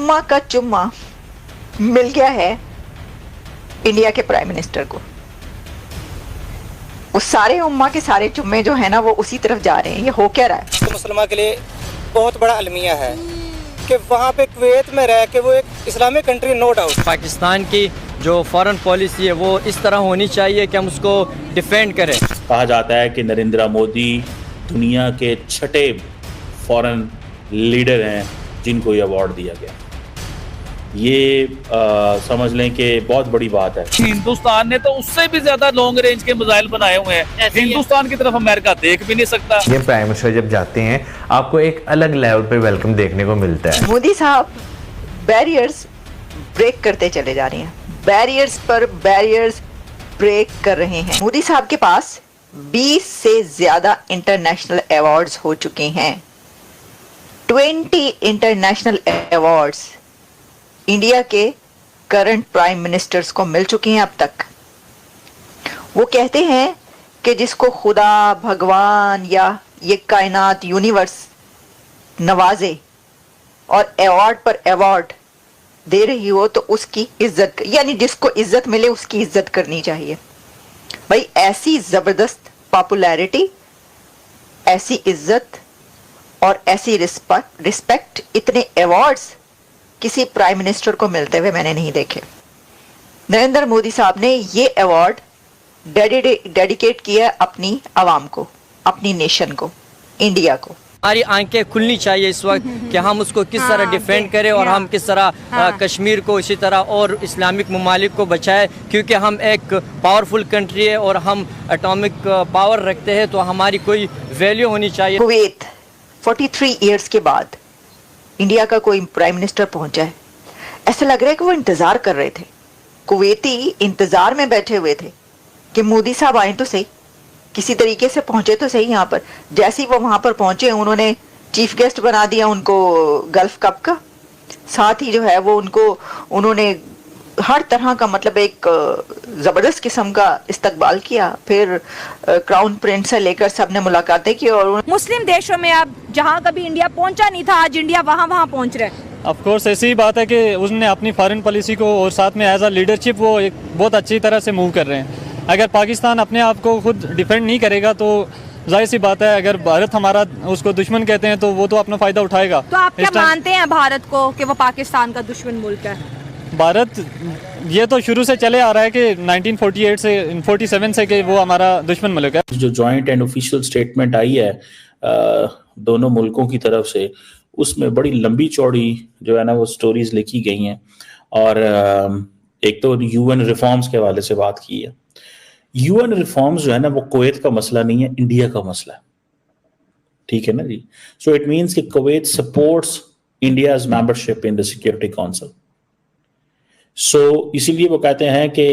उम्मा का चुम्मा मिल गया है इंडिया के प्राइम मिनिस्टर को। वो सारे उम्मा के सारे चुम्मे जो है ना वो उसी तरफ जा रहे हैं। ये हो क्या रहा है? तो मुसलमान के लिए बहुत बड़ा अलमिया है कि वहाँ पे कुवैत में रह के वो एक Islamic country, no doubt. Pakistan की जो फॉरेन पॉलिसी है वो इस तरह होनी चाहिए कि हम उसको डिफेंड करें। कहा जाता है कि नरेंद्र मोदी दुनिया के छठे फॉरेन लीडर हैं जिनको ये अवार्ड दिया गया। ये समझ लें कि बहुत बड़ी बात है। हिंदुस्तान ने तो उससे भी ज्यादा लॉन्ग रेंज के मिसाइल बनाए हुए हैं। हिंदुस्तान की तरफ अमेरिका देख भी नहीं सकता। ये प्राइम मिनिस्टर जब जाते हैं आपको एक अलग लेवल पे वेलकम देखने को मिलता है। मोदी साहब बैरियर्स ब्रेक करते चले जा रहे हैं, बैरियर्स पर बैरियर्स ब्रेक कर रहे हैं। मोदी साहब के पास 20 से ज्यादा इंटरनेशनल अवार्ड्स हो चुके हैं। 20 इंटरनेशनल अवार्ड्स इंडिया के करंट प्राइम मिनिस्टर्स को मिल चुके हैं अब तक। वो कहते हैं कि जिसको खुदा, भगवान या ये कायनात, यूनिवर्स नवाजे और अवार्ड पर अवार्ड दे रही हो तो उसकी इज्जत, यानी जिसको इज्जत मिले उसकी इज्जत करनी चाहिए। भाई ऐसी जबरदस्त पॉपुलैरिटी, ऐसी इज्जत और ऐसी रिस्पेक्ट, इतने अवार्ड्स किसी प्राइम मिनिस्टर को मिलते हुए मैंने नहीं देखे। नरेंद्र मोदी साहब ने ये अवार्ड डेडिकेट किया अपनी आवाम को, अपनी नेशन को, इंडिया को। हमारी आंखें खुलनी चाहिए इस वक्त कि हम उसको किस तरह डिफेंड करें और हम किस तरह कश्मीर को इसी तरह और इस्लामिक ममालिक को बचाएं, क्योंकि हम एक पावरफुल कंट्री है और हम एटॉमिक पावर रखते हैं, तो हमारी कोई वैल्यू होनी चाहिए। कुवैत 43 इयर्स के बाद इंडिया का कोई प्राइम मिनिस्टर पहुंचा है। ऐसा लग रहा है कि वो इंतजार कर रहे थे, कुवैती इंतजार में बैठे हुए थे कि मोदी साहब आए तो सही, किसी तरीके से पहुंचे तो सही यहाँ पर। जैसे ही वो वहां पर पहुंचे उन्होंने चीफ गेस्ट बना दिया उनको गल्फ कप का। साथ ही जो है वो उन्होंने हर तरह का मतलब एक जबरदस्त किस्म का इस्तकबाल किया। फिर क्राउन प्रिंस से लेकर सबने मुलाकातें की। और मुस्लिम देशों में अब जहाँ कभी इंडिया पहुंचा नहीं था, आज इंडिया वहाँ पहुंच रहा है। ऑफ कोर्स ऐसी ही बात है कि उसने अपनी फॉरेन पॉलिसी को और साथ में एज अ लीडरशिप वो एक बहुत अच्छी तरह से मूव कर रहे हैं। अगर पाकिस्तान अपने आप को खुद डिफेंड नहीं करेगा तो जाहिर सी बात है, अगर भारत हमारा उसको दुश्मन कहते हैं तो वो तो अपना फायदा उठाएगा। तो आप क्या मानते हैं भारत को कि वो पाकिस्तान का दुश्मन मुल्क है? भारत ये तो शुरू से चले आ रहा है कि 1948 से 47 से कि वो हमारा दुश्मन मुल्क है। जो जॉइंट एंड ऑफिशियल स्टेटमेंट आई है दोनों मुल्कों की तरफ से, उसमें बड़ी लंबी चौड़ी जो है ना वो स्टोरीज लिखी गई हैं। और एक तो यूएन रिफॉर्म्स के हवाले से बात की है। यूएन रिफॉर्म्स जो है ना वो कुवैत का मसला नहीं है, इंडिया का मसला है। ठीक है ना जी। सो इट मीन्स कि Kuwait supports India's membership in the security council. So इसीलिए वो कहते हैं कि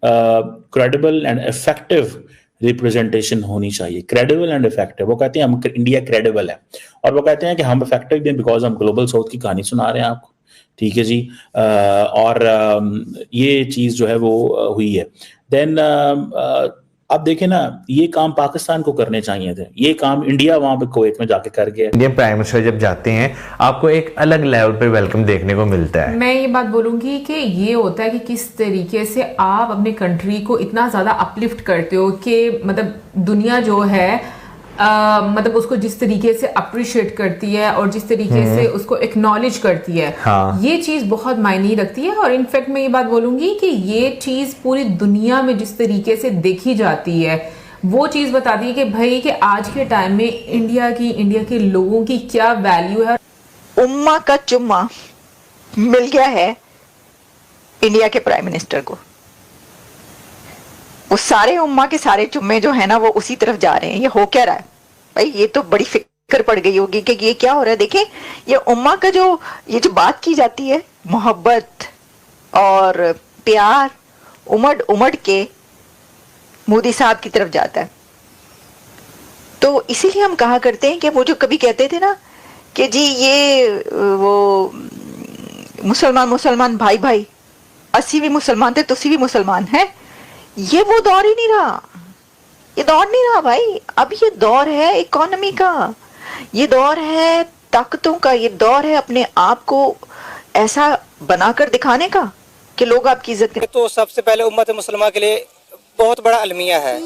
क्रेडिबल एंड इफेक्टिव रिप्रेजेंटेशन होनी चाहिए। क्रेडिबल एंड इफेक्टिव, वो कहते हैं हम इंडिया क्रेडिबल है और वो कहते हैं कि हम इफेक्टिव भी बिकॉज हम ग्लोबल साउथ की कहानी सुना रहे हैं आपको। ठीक है जी। और ये चीज जो है वो हुई है। देन अब देखें ना, ये काम पाकिस्तान को करने चाहिए थे, ये काम इंडिया वहां पे कुवैत में जाके कर गया। इंडियन प्राइम मिनिस्टर जब जाते हैं आपको एक अलग लेवल पे वेलकम देखने को मिलता है। मैं ये बात बोलूंगी कि ये होता है कि किस तरीके से आप अपने कंट्री को इतना ज्यादा अपलिफ्ट करते हो कि मतलब दुनिया जो है मतलब उसको जिस तरीके से अप्रिशिएट करती है और जिस तरीके से उसको एक्नॉलेज करती है। हाँ। ये चीज बहुत मायने रखती है। और इनफैक्ट मैं ये बात बोलूंगी कि ये चीज पूरी दुनिया में जिस तरीके से देखी जाती है वो चीज बताती है कि भाई कि आज के टाइम में इंडिया के लोगों की क्या वैल्यू है। उम्मा का चुम्मा मिल गया है इंडिया के प्राइम मिनिस्टर को। वो सारे उम्मा के सारे चुम्मे जो है ना वो उसी तरफ जा रहे हैं। ये हो क्या रहा है भाई? ये तो बड़ी फिक्र पड़ गई होगी कि ये क्या हो रहा है। देखें ये उम्मा का ये जो बात की जाती है, मोहब्बत और प्यार उमड़ उमड़ के मोदी साहब की तरफ जाता है। तो इसीलिए हम कहा करते हैं कि वो जो कभी कहते थे ना कि जी ये वो मुसलमान भाई भाई, असी भी मुसलमान थे तुसी भी मुसलमान है, ये वो दौर ही नहीं रहा। ये दौर नहीं रहा भाई। अब ये दौर है इकोनॉमी का, ये दौर है ताकतों का, ये दौर है अपने आप को ऐसा बनाकर दिखाने का कि लोग आपकी इज्जत करें। तो सबसे पहले उम्मत मुसलमान के लिए बहुत बड़ा अलमिया है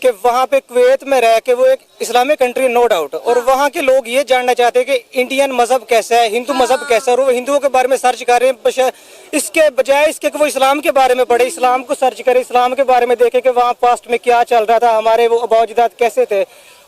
कि वहाँ पे कुवैत में रह के वो एक इस्लामिक कंट्री नो डाउट, और वहाँ के लोग ये जानना चाहते हैं कि इंडियन मजहब कैसा है, हिंदू मजहब कैसा है, और वो हिंदुओं के बारे में सर्च कर रहे हैं। इसके बजाय इसके कि वो इस्लाम के बारे में पढ़े, इस्लाम को सर्च करें, इस्लाम के बारे में देखें कि वहाँ पास्ट में क्या चल रहा था, हमारे वो अबाउजदाद कैसे थे।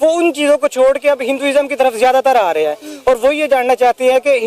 वो उन चीज़ों को छोड़ के अब हिंदुइज्म की तरफ ज़्यादातर आ रहे हैं, और वो ये जानना चाहते हैं कि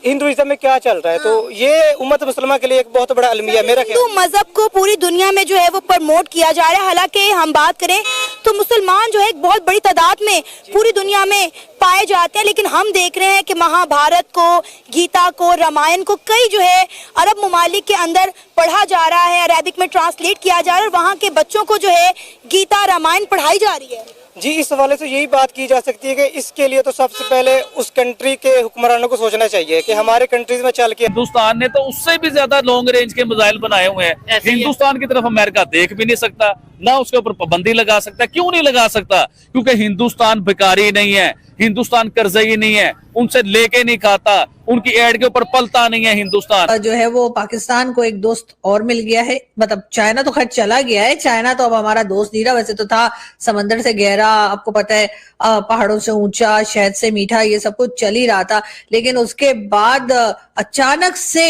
हिंदुइज्म में क्या चल रहा है। तो ये उम्मत मुसलमान के लिए एक बहुत बड़ा अलमिया मेरा ख्याल। हिंदू मजहब को पूरी दुनिया में जो है वो प्रमोट किया जा रहा है। हालांकि हम बात करें तो मुसलमान जो है एक बहुत बड़ी तादाद में पूरी दुनिया में पाए जाते हैं, लेकिन हम देख रहे हैं कि महाभारत को, गीता को, रामायण को कई जो है अरब ममालिक के अंदर पढ़ा जा रहा है, अरेबिक में ट्रांसलेट किया जा रहा है, और वहाँ के बच्चों को जो है गीता रामायण पढ़ाई जा रही है। जी, इस हवाले से यही बात की जा सकती है कि इसके लिए तो सबसे पहले उस कंट्री के हुक्मरानों को सोचना चाहिए कि हमारे कंट्रीज में चल के। हिंदुस्तान ने तो उससे भी ज्यादा लॉन्ग रेंज के मिसाइल बनाए हुए हैं। हिंदुस्तान की तरफ अमेरिका देख भी नहीं सकता, ना उसके ऊपर पाबंदी लगा सकता। क्यों नहीं लगा सकता? क्योंकि हिंदुस्तान भिखारी नहीं है, हिंदुस्तान कर्जई नहीं है, उनसे लेके नहीं खाता, उनकी एड के ऊपर पलता नहीं है हिंदुस्तान। जो है वो पाकिस्तान को एक दोस्त और मिल गया है। मतलब चाइना तो खैर चला गया है, चाइना तो अब हमारा दोस्त नहीं रहा। वैसे तो था समंदर से गहरा, आपको पता है, पहाड़ों से ऊंचा, शहद से मीठा, ये सब कुछ चल ही रहा था। लेकिन उसके बाद अचानक से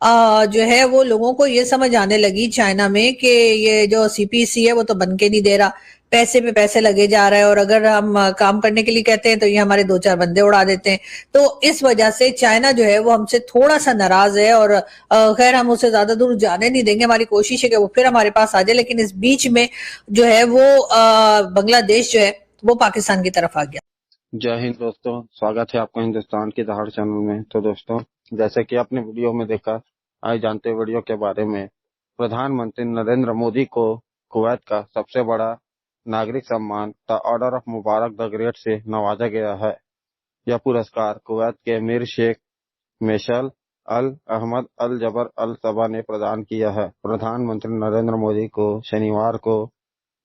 जो है वो लोगों को ये समझ आने लगी चाइना में कि ये जो सीपीसी है वो तो बन के नहीं दे रहा, पैसे पे पैसे लगे जा रहा है, और अगर हम काम करने के लिए कहते हैं तो ये हमारे 2-4 बंदे उड़ा देते हैं। तो इस वजह से चाइना जो है वो हमसे थोड़ा सा नाराज है, और खैर हम उसे ज्यादा दूर जाने नहीं देंगे। हमारी कोशिश है कि वो फिर हमारे पास आ जाए, लेकिन इस बीच में जो है वो बांग्लादेश जो है वो पाकिस्तान की तरफ आ गया। जय हिंद दोस्तों, स्वागत है आपका हिंदुस्तान की दहाड़ चैनल में। तो दोस्तों, जैसे कि आपने वीडियो में देखा, आइए जानते हैं वीडियो के बारे में। प्रधानमंत्री नरेंद्र मोदी को कुवैत का सबसे बड़ा नागरिक सम्मान the order of Mubarak the great से नवाजा गया है। यह पुरस्कार कुवैत के अमीर शेख मेशल अल अहमद अल जबर अल सबा ने प्रदान किया है। प्रधानमंत्री नरेंद्र मोदी को शनिवार को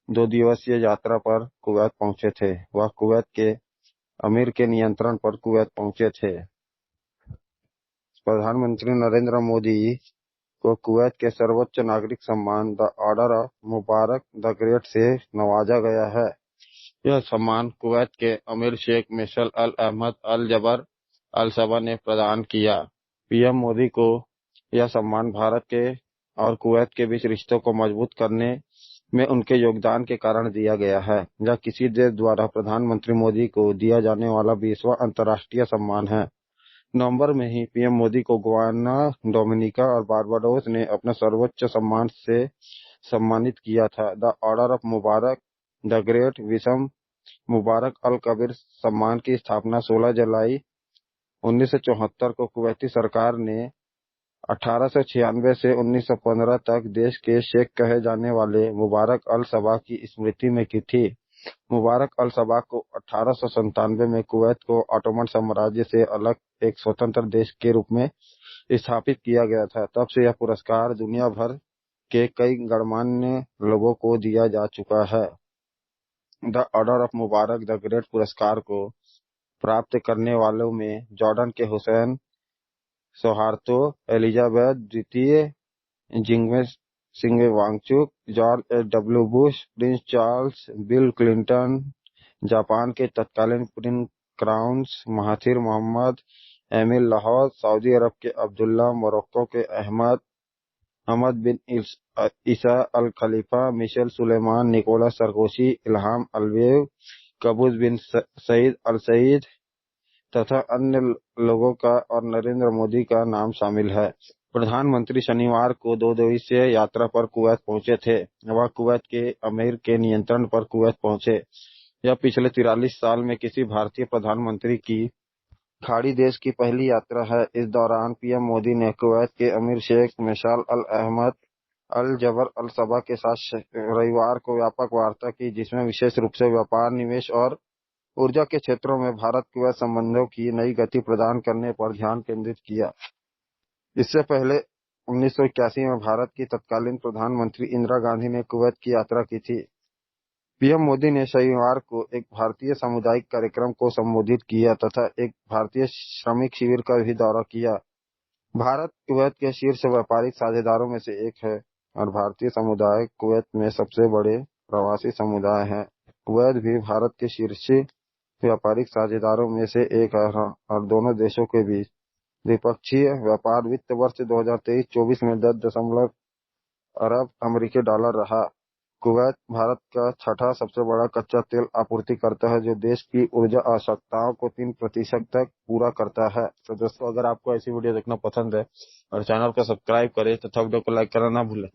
2 दिवसीय यात्रा पर कुवैत पहुंचे थे। वह कुवैत के अमीर के नियंत्रण पर कुवैत पहुंचे थे। प्रधानमंत्री नरेंद्र मोदी को कुवैत के सर्वोच्च नागरिक सम्मान the order of Mubarak the great से नवाजा गया है। यह सम्मान कुवैत के अमीर शेख मेशल अल अहमद अल जबर अल सबा ने प्रदान किया। पीएम मोदी को यह सम्मान भारत के और कुवैत के बीच रिश्तों को मजबूत करने में उनके योगदान के कारण दिया गया है। यह किसी देश द्वारा प्रधानमंत्री मोदी को दिया जाने वाला 20वां अंतर्राष्ट्रीय सम्मान है। नवंबर में ही पीएम मोदी को गुयाना, डोमिनिका और बारबाडोस ने अपने सर्वोच्च सम्मान से सम्मानित किया था। The order of Mubarak the great Wisam Mubarak al Kabir सम्मान की स्थापना 16 जुलाई 1974 को कुवैती सरकार ने 1896 से 1915 तक देश के शेख कहे जाने वाले मुबारक अल सबा की स्मृति में की थी। मुबारक अल सबा को 1897 में कुवैत को ऑटोमन साम्राज्य से अलग एक स्वतंत्र देश के रूप में स्थापित किया गया था। तब से यह पुरस्कार दुनिया भर के कई गणमान्य लोगों को दिया जा चुका है। The order of Mubarak the great पुरस्कार को प्राप्त करने वालों में जॉर्डन के हुसैन सोहार्तो, एलिजाबेथ द्वितीय, Jigme Singye Wangchuck, George W Bush, prince Charles, Bill Clinton, Japan के तत्कालीन prince crowns Mahathir Mohamad, Emile Lahoud, Saudi अरब के अब्दुल्ला, मोरक्को के Ahmed bin Isa al Khalifa, Michel Suleiman, Nicolas Sarkozy, Ilham Aliyev, Qaboos bin Said al Said तथा अन्य लोगों का और नरेंद्र मोदी का नाम शामिल है। प्रधानमंत्री शनिवार को 2 दिवसीय यात्रा पर कुवैत पहुंचे थे। वह कुवैत के अमीर के नियंत्रण पर कुवैत पहुंचे। यह पिछले 43 साल में किसी भारतीय प्रधानमंत्री की खाड़ी देश की पहली यात्रा है। इस दौरान पीएम मोदी ने कुवैत के अमीर शेख मेशल अल अहमद अल जबर अल सबा के साथ रविवार को व्यापक वार्ता की, जिसमें विशेष रूप से व्यापार, निवेश और ऊर्जा के क्षेत्रों में भारत कुवैत संबंधों की नई गति प्रदान करने पर ध्यान केंद्रित किया। इससे पहले 1981 में भारत की तत्कालीन प्रधानमंत्री इंदिरा गांधी ने कुवैत की यात्रा की थी। पीएम मोदी ने शनिवार को एक भारतीय सामुदायिक कार्यक्रम को संबोधित किया तथा एक भारतीय श्रमिक शिविर का भी दौरा किया। भारत कुवैत के शीर्ष व्यापारिक साझेदारों में से एक है और भारतीय समुदाय कुवैत में सबसे बड़े प्रवासी समुदाय है। कुवैत भी भारत के शीर्ष व्यापारिक साझेदारों में से एक है और दोनों देशों के बीच द्विपक्षीय व्यापार वित्त वर्ष 2023-24 में 10.0 अरब अमेरिकी डॉलर रहा। कुवैत भारत का छठा सबसे बड़ा कच्चा तेल आपूर्तिकर्ता है, जो देश की ऊर्जा आवश्यकताओं को 3% तक पूरा करता है। तो दोस्तों, अगर आपको ऐसी वीडियो देखना पसंद है और चैनल को सब्सक्राइब करें तथा वीडियो को लाइक करना ना भूलें।